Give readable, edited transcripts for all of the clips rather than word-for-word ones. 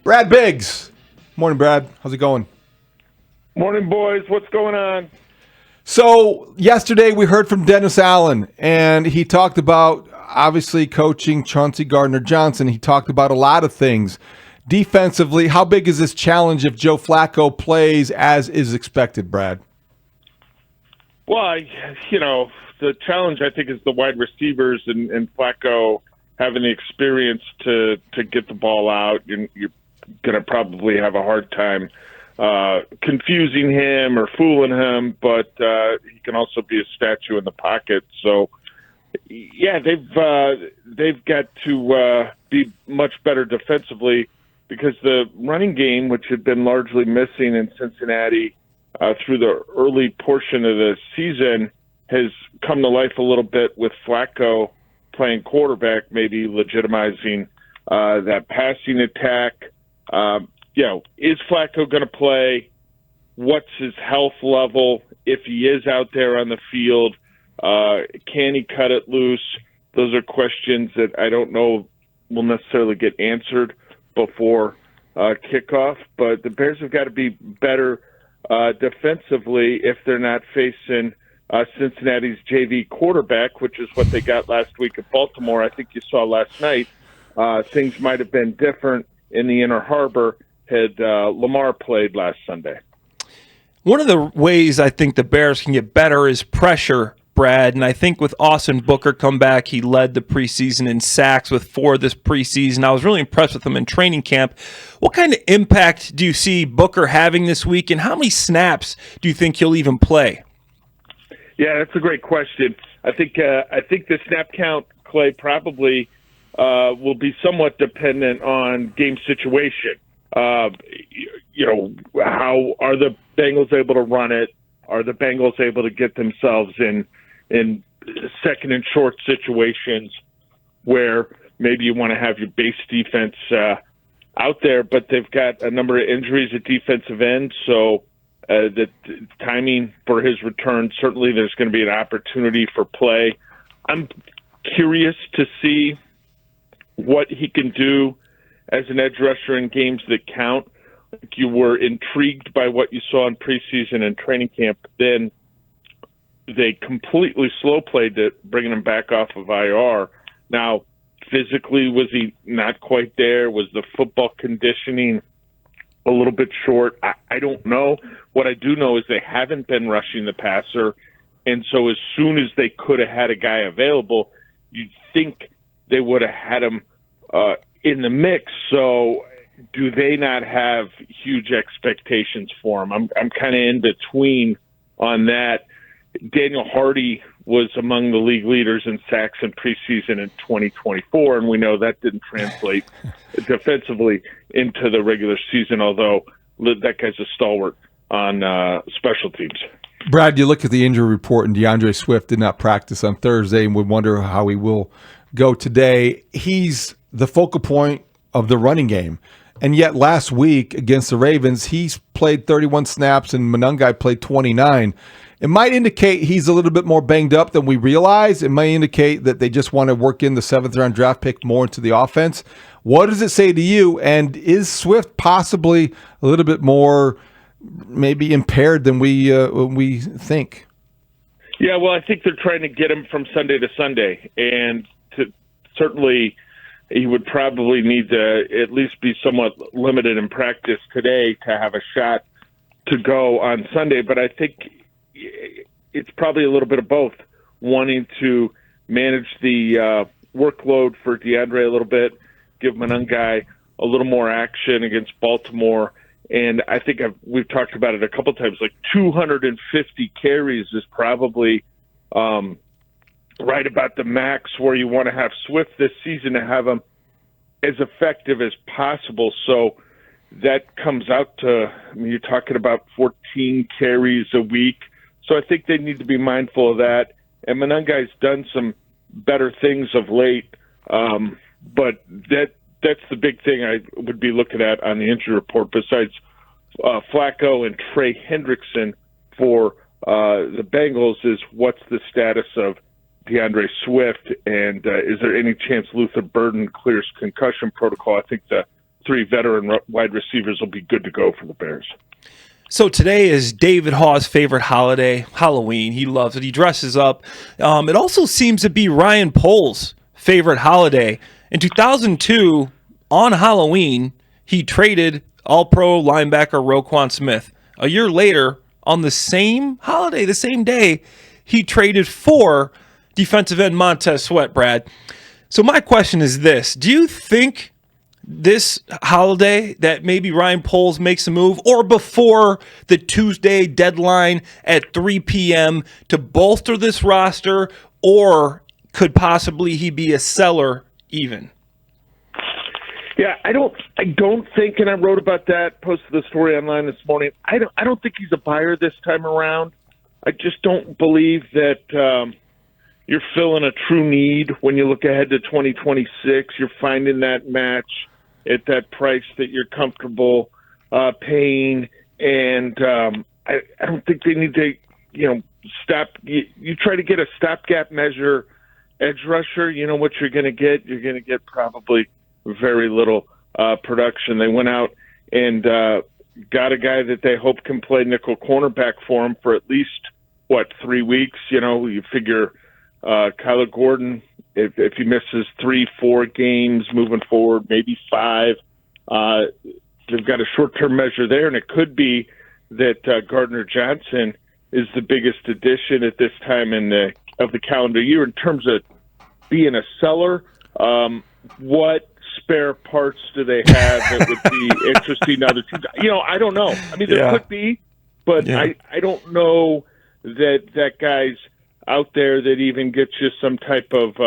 Brad Biggs. Morning, Brad. How's it going? Morning, boys. What's going on? So yesterday we heard from Dennis Allen, and he talked about obviously coaching Chauncey Gardner-Johnson. He talked about a lot of things. Defensively, how big is this challenge if Joe Flacco plays as is expected, Brad? Well, the challenge, I think, is the wide receivers and Flacco having the experience to get the ball out. You're going to probably have a hard time confusing him or fooling him, but he can also be a statue in the pocket. So, yeah, they've got to be much better defensively because the running game, which had been largely missing in Cincinnati through the early portion of the season, has come to life a little bit with Flacco playing quarterback, maybe legitimizing that passing attack. Is Flacco going to play? What's his health level? If he is out there on the field, can he cut it loose? Those are questions that I don't know will necessarily get answered before kickoff. But the Bears have got to be better defensively if they're not facing Cincinnati's JV quarterback, which is what they got last week at Baltimore. I think you saw last night things might have been different in the Inner Harbor had Lamar played last Sunday. One of the ways I think the Bears can get better is pressure, Brad, and I think with Austin Booker come back, he led the preseason in sacks with 4 this preseason. I was really impressed with him in training camp. What kind of impact do you see Booker having this week, and how many snaps do you think he'll even play? Yeah, that's a great question. I think the snap count, Clay, probably will be somewhat dependent on game situation. How are the Bengals able to run it? Are the Bengals able to get themselves in second and short situations where maybe you want to have your base defense out there, but they've got a number of injuries at defensive end, so the timing for his return, certainly there's going to be an opportunity for play. I'm curious to see what he can do as an edge rusher in games that count. You were intrigued by what you saw in preseason and training camp. Then they completely slow played it, bringing him back off of IR. Now, physically, was he not quite there? Was the football conditioning a little bit short? I don't know. What I do know is they haven't been rushing the passer, and so as soon as they could have had a guy available, you'd think they would have had him in the mix. So do they not have huge expectations for him? I'm kind of in between on that. Daniel Hardy was among the league leaders in sacks in preseason in 2024, and we know that didn't translate defensively into the regular season, although that guy's a stalwart on special teams. Brad, you look at the injury report, and DeAndre Swift did not practice on Thursday, and we wonder how he will go today. He's the focal point of the running game. And yet last week against the Ravens, he's played 31 snaps and Monangai played 29. It might indicate he's a little bit more banged up than we realize. It might indicate that they just want to work in the 7th-round draft pick more into the offense. What does it say to you? And is Swift possibly a little bit more maybe impaired than we think? Yeah, well, I think they're trying to get him from Sunday to Sunday. And certainly he would probably need to at least be somewhat limited in practice today to have a shot to go on Sunday. But I think it's probably a little bit of both, wanting to manage the workload for DeAndre a little bit, give Monangai a little more action against Baltimore. And I think we've talked about it a couple times, like 250 carries is probably right about the max where you want to have Swift this season to have him as effective as possible. So that comes out to, you're talking about 14 carries a week. So I think they need to be mindful of that. And Monangai's done some better things of late, but that's the big thing I would be looking at on the injury report besides Flacco and Trey Hendrickson for the Bengals is what's the status of DeAndre Swift, and is there any chance Luther Burden clears concussion protocol? I think the three veteran wide receivers will be good to go for the Bears. So today is David Haugh's favorite holiday, Halloween. He loves it. He dresses up. It also seems to be Ryan Pohl's favorite holiday. In 2002, on Halloween, he traded All-Pro linebacker Roquan Smith. A year later, on the same holiday, the same day, he traded for defensive end Montez Sweat, Brad. So my question is this. Do you think this holiday that maybe Ryan Poles makes a move, or before the Tuesday deadline at 3 p.m. to bolster this roster, or could possibly he be a seller even? Yeah, I don't think, and I wrote about that, posted the story online this morning. I don't think he's a buyer this time around. I just don't believe that you're filling a true need when you look ahead to 2026. You're finding that match at that price that you're comfortable paying, and I don't think they need to, stop. You try to get a stopgap measure edge rusher. You know what you're going to get. You're going to get probably very little production. They went out and got a guy that they hope can play nickel cornerback for him for at least 3 weeks. You figure Kyler Gordon, if he misses 3-4 games moving forward, maybe 5, they've got a short-term measure there, and it could be that Gardner Johnson is the biggest addition at this time of the calendar year. In terms of being a seller, what spare parts do they have that would be interesting to other teams? I don't know. I mean, there could be, but I don't know that guy's out there that even gets you some type of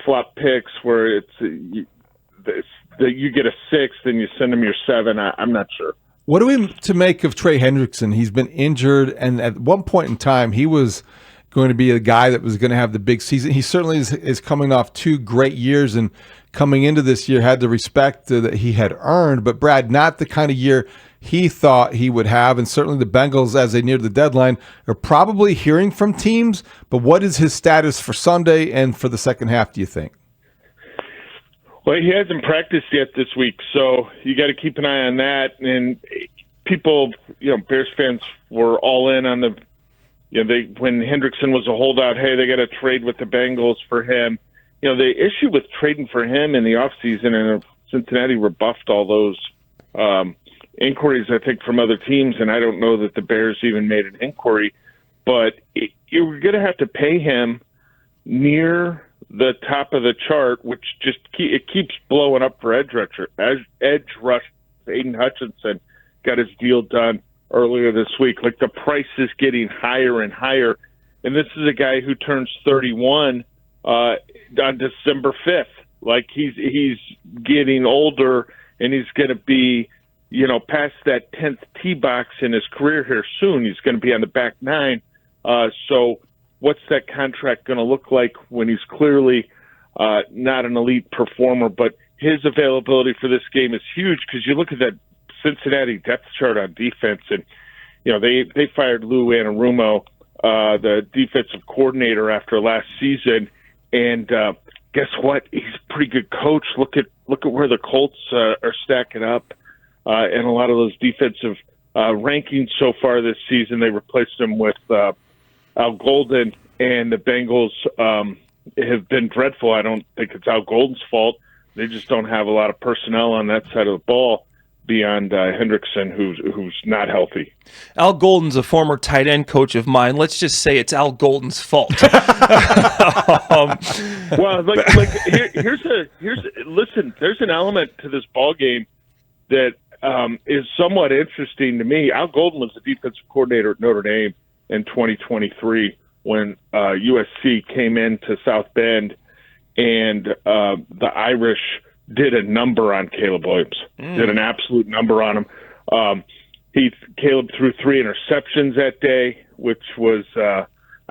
flop picks where it's that you get a 6, then you send him your 7. I'm not sure. What are we to make of Trey Hendrickson? He's been injured, and at one point in time, he was going to be a guy that was going to have the big season. He certainly is coming off 2 great years, and coming into this year had the respect that he had earned. But Brad, not the kind of year he thought he would have, and certainly the Bengals, as they near the deadline, are probably hearing from teams. But what is his status for Sunday and for the second half, do you think? Well, he hasn't practiced yet this week, so you got to keep an eye on that. And people, Bears fans were all in on when Hendrickson was a holdout, hey, they got to trade with the Bengals for him. The issue with trading for him in the offseason, and Cincinnati rebuffed all those inquiries, I think, from other teams, and I don't know that the Bears even made an inquiry, but you're going to have to pay him near the top of the chart, which just it keeps blowing up for edge rusher. Aiden Hutchinson got his deal done earlier this week. Like, the price is getting higher and higher, and this is a guy who turns 31 on December 5th. Like, he's getting older, and he's going to be past that 10th tee box in his career here soon. He's going to be on the back 9. So what's that contract going to look like when he's clearly not an elite performer? But his availability for this game is huge, because you look at that Cincinnati depth chart on defense, and they fired Lou Anarumo, the defensive coordinator, after last season, and guess what? He's a pretty good coach. Look at where the Colts are stacking up. And a lot of those defensive rankings so far this season, they replaced him with Al Golden, and the Bengals have been dreadful. I don't think it's Al Golden's fault. They just don't have a lot of personnel on that side of the ball beyond Hendrickson, who's not healthy. Al Golden's a former tight end coach of mine. Let's just say it's Al Golden's fault. Well, listen. There's an element to this ball game that is somewhat interesting to me. Al Golden was the defensive coordinator at Notre Dame in 2023 when USC came into South Bend, and the Irish did a number on Caleb Williams, did an absolute number on him. Caleb threw 3 interceptions that day, which was, I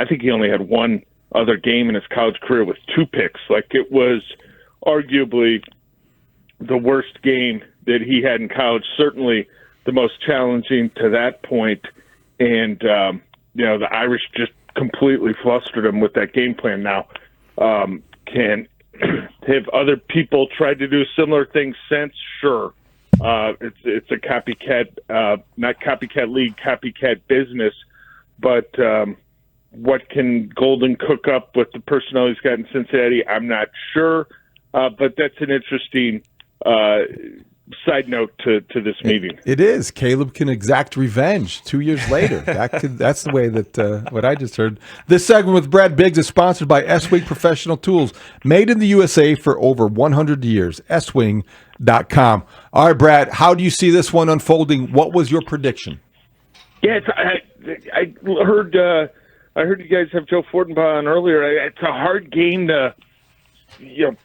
think he only had one other game in his college career with 2 picks. Like, it was arguably the worst game that he had in college, certainly the most challenging to that point. And, the Irish just completely flustered him with that game plan. Now, can Have other people tried to do similar things since? Sure. It's a copycat, not copycat league, copycat business. But what can Golden cook up with the personnel he's got in Cincinnati? I'm not sure. But that's an interesting side note to this meeting. It is. Caleb can exact revenge 2 years later. That's the way that what I just heard. This segment with Brad Biggs is sponsored by S-Wing Professional Tools, made in the USA for over 100 years. swing.com. All right, Brad, how do you see this one unfolding? What was your prediction? Yeah, I heard you guys have Joe Fortenbaugh on earlier. It's a hard game to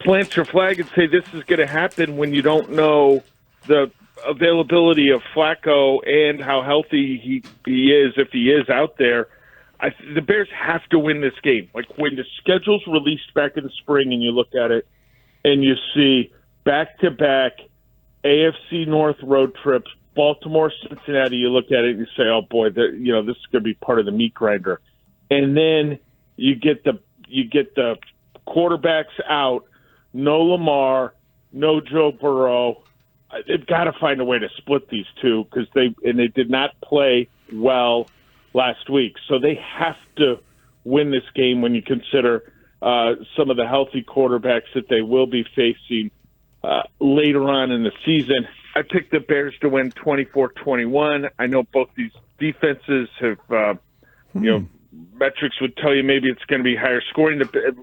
plant your flag and say this is going to happen when you don't know the availability of Flacco and how healthy he is, if he is out there. The Bears have to win this game. Like when the schedule's released back in the spring and you look at it and you see back-to-back AFC North road trips, Baltimore, Cincinnati, you look at it and you say, oh boy, this is going to be part of the meat grinder. And then you get the quarterbacks out, no Lamar, no Joe Burrow. They've got to find a way to split these two because they did not play well last week. So they have to win this game when you consider some of the healthy quarterbacks that they will be facing later on in the season. I picked the Bears to win 24-21. I know both these defenses have, metrics would tell you maybe it's going to be higher scoring. The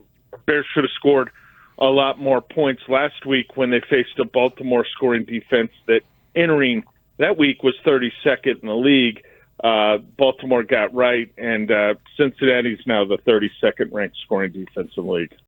Bears should have scored a lot more points last week when they faced a Baltimore scoring defense that entering that week was 32nd in the league. Baltimore got right, and Cincinnati's now the 32nd ranked scoring defense in the league.